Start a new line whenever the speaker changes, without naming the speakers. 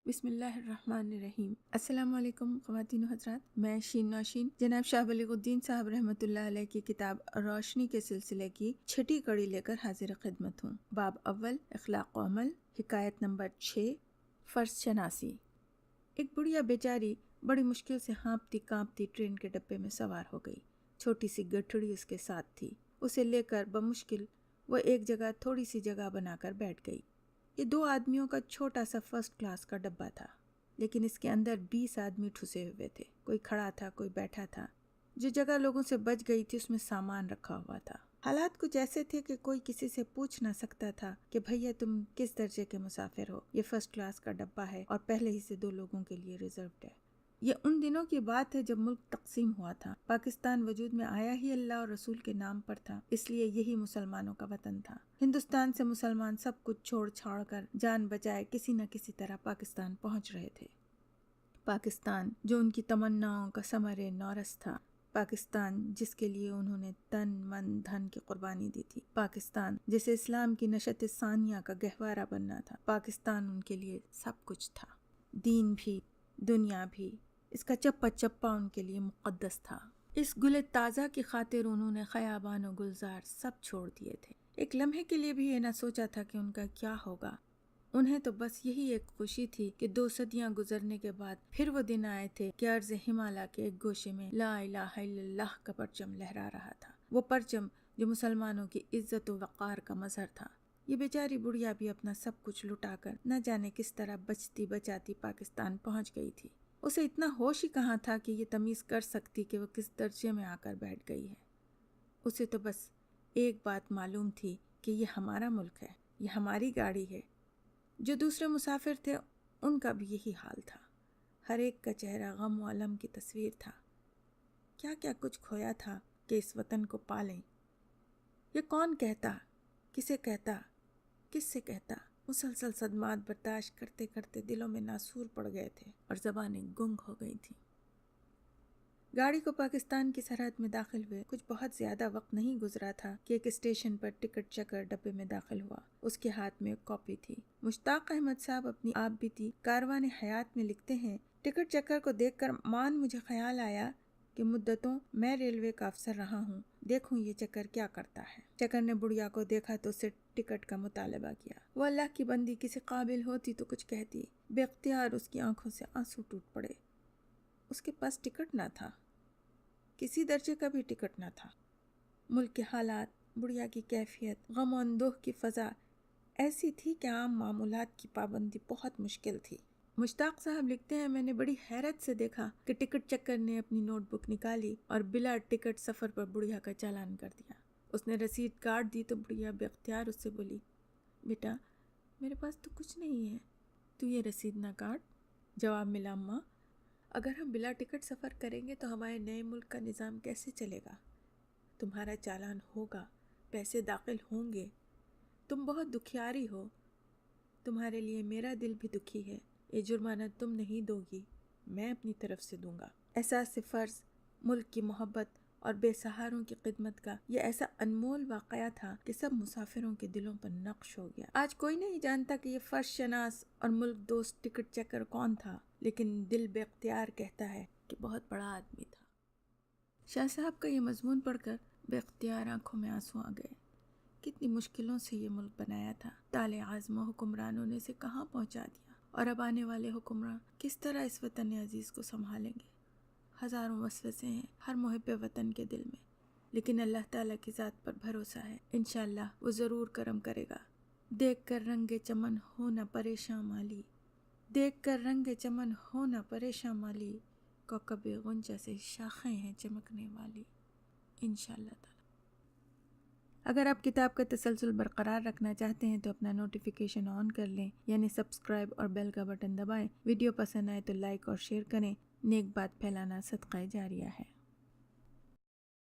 بسم اللہ الرحمن الرحیم۔ السلام علیکم خواتین و حضرات، میں شین نوشین جناب شاہ بلیغ الدین صاحب رحمۃ اللہ علیہ کی کتاب روشنی کے سلسلے کی چھٹی کڑی لے کر حاضر خدمت ہوں۔ باب اول، اخلاق و عمل، حکایت نمبر 6، فرض شناسی۔ ایک بڑھیا بیچاری بڑی مشکل سے ہانپتی کانپتی ٹرین کے ڈبے میں سوار ہو گئی۔ چھوٹی سی گٹھڑی اس کے ساتھ تھی، اسے لے کر بمشکل وہ ایک جگہ تھوڑی سی جگہ بنا کر بیٹھ گئی۔ یہ 2 آدمیوں کا چھوٹا سا فرسٹ کلاس کا ڈبہ تھا، لیکن اس کے اندر 20 آدمی ٹھسے ہوئے تھے۔ کوئی کھڑا تھا، کوئی بیٹھا تھا۔ جو جگہ لوگوں سے بچ گئی تھی اس میں سامان رکھا ہوا تھا۔ حالات کچھ ایسے تھے کہ کوئی کسی سے پوچھ نہ سکتا تھا کہ بھیا تم کس درجے کے مسافر ہو، یہ فرسٹ کلاس کا ڈبہ ہے اور پہلے ہی سے 2 لوگوں کے لیے ریزروڈ ہے۔ یہ ان دنوں کی بات ہے جب ملک تقسیم ہوا تھا۔ پاکستان وجود میں آیا ہی اللہ اور رسول کے نام پر تھا، اس لیے یہی مسلمانوں کا وطن تھا۔ ہندوستان سے مسلمان سب کچھ چھوڑ چھاڑ کر جان بچائے کسی نہ کسی طرح پاکستان پہنچ رہے تھے۔ پاکستان جو ان کی تمناؤں کا ثمر نورس تھا، پاکستان جس کے لیے انہوں نے تن من دھن کی قربانی دی تھی، پاکستان جسے اسلام کی نشت ثانیہ کا گہوارہ بننا تھا، پاکستان ان کے لیے سب کچھ تھا، دین بھی دنیا بھی۔ اس کا چپا چپا ان کے لیے مقدس تھا۔ اس گل تازہ کی خاطر انہوں نے خیابان و گلزار سب چھوڑ دیے تھے۔ ایک لمحے کے لیے بھی یہ نہ سوچا تھا کہ ان کا کیا ہوگا۔ انہیں تو بس یہی ایک خوشی تھی کہ 2 صدیاں گزرنے کے بعد پھر وہ دن آئے تھے کہ عرض ہمالیہ کے ایک گوشے میں لا الہ الا اللہ کا پرچم لہرا رہا تھا، وہ پرچم جو مسلمانوں کی عزت و وقار کا مظہر تھا۔ یہ بیچاری بڑھیا بھی اپنا سب کچھ لٹا کر نہ جانے کس طرح بچتی بچاتی پاکستان پہنچ گئی تھی۔ اسے اتنا ہوش ہی کہاں تھا کہ یہ تمیز کر سکتی کہ وہ کس درجے میں آ کر بیٹھ گئی ہے۔ اسے تو بس ایک بات معلوم تھی کہ یہ ہمارا ملک ہے، یہ ہماری گاڑی ہے۔ جو دوسرے مسافر تھے ان کا بھی یہی حال تھا۔ ہر ایک کا چہرہ غم و الم کی تصویر تھا۔ کیا کیا کچھ کھویا تھا کہ اس وطن کو پالیں۔ یہ کون کہتا، کسے کہتا، کس سے کہتا۔ مسلسل صدمات برداشت کرتے کرتے دلوں میں ناسور پڑ گئے تھے اور زبانیں گنگ ہو گئی تھیں۔ گاڑی کو پاکستان کی سرحد میں داخل ہوئے کچھ بہت زیادہ وقت نہیں گزرا تھا کہ ایک اسٹیشن پر ٹکٹ چکر ڈبے میں داخل ہوا۔ اس کے ہاتھ میں ایک کاپی تھی۔ مشتاق احمد صاحب اپنی آپ بیتی کاروان حیات میں لکھتے ہیں، ٹکٹ چکر کو دیکھ کر مجھے خیال آیا کہ مدتوں میں ریلوے کا افسر رہا ہوں، دیکھوں یہ چکر کیا کرتا ہے۔ چکر نے بڑھیا کو دیکھا تو اسے ٹکٹ کا مطالبہ کیا۔ وہ اللہ کی بندی کسی قابل ہوتی تو کچھ کہتی، بے اختیار اس کی آنکھوں سے آنسو ٹوٹ پڑے۔ اس کے پاس ٹکٹ نہ تھا، کسی درجے کا بھی ٹکٹ نہ تھا۔ ملک کے حالات، بڑھیا کی کیفیت، غم و اندوہ کی فضا ایسی تھی کہ عام معمولات کی پابندی بہت مشکل تھی۔ مشتاق صاحب لکھتے ہیں، میں نے بڑی حیرت سے دیکھا کہ ٹکٹ چکر نے اپنی نوٹ بک نکالی اور بلا ٹکٹ سفر پر بڑھیا کا چالان کر دیا۔ اس نے رسید کاٹ دی تو بڑھیا بے اختیار اس سے بولی، بیٹا میرے پاس تو کچھ نہیں ہے، تو یہ رسید نہ کاٹ۔ جواب ملا، اماں اگر ہم بلا ٹکٹ سفر کریں گے تو ہمارے نئے ملک کا نظام کیسے چلے گا؟ تمہارا چالان ہوگا، پیسے داخل ہوں گے، تم بہت دکھیاری ہو، تمہارے لیے میرا دل بھی دکھی ہے۔ یہ جرمانہ تم نہیں دو گی، میں اپنی طرف سے دوں گا۔ احساس فرض، ملک کی محبت اور بے سہاروں کی خدمت کا یہ ایسا انمول واقعہ تھا کہ سب مسافروں کے دلوں پر نقش ہو گیا۔ آج کوئی نہیں جانتا کہ یہ فرض شناس اور ملک دوست ٹکٹ چکر کون تھا، لیکن دل بے اختیار کہتا ہے کہ بہت بڑا آدمی تھا۔ شاہ صاحب کا یہ مضمون پڑھ کر بے اختیار آنکھوں میں آنسو آ گئے۔ کتنی مشکلوں سے یہ ملک بنایا تھا، طال عزم و حکمرانوں نے اسے کہاں پہنچا دیا، اور اب آنے والے حکمراں کس طرح اس وطن عزیز کو سنبھالیں گے۔ ہزاروں وسوسے ہیں ہر محب وطن کے دل میں، لیکن اللہ تعالیٰ کی ذات پر بھروسہ ہے، انشاءاللہ وہ ضرور کرم کرے گا۔ دیکھ کر رنگ چمن ہو نہ پریشاں مالی، دیکھ کر رنگ چمن ہو نہ پریشاں مالی، کوکب غنچہ سے شاخیں ہیں چمکنے والی، انشاءاللہ تعالی۔ اگر آپ کتاب کا تسلسل برقرار رکھنا چاہتے ہیں تو اپنا نوٹیفیکیشن آن کر لیں، یعنی سبسکرائب اور بیل کا بٹن دبائیں۔ ویڈیو پسند آئے تو لائک اور شیئر کریں۔ نیک بات پھیلانا صدقہ جاریہ ہے۔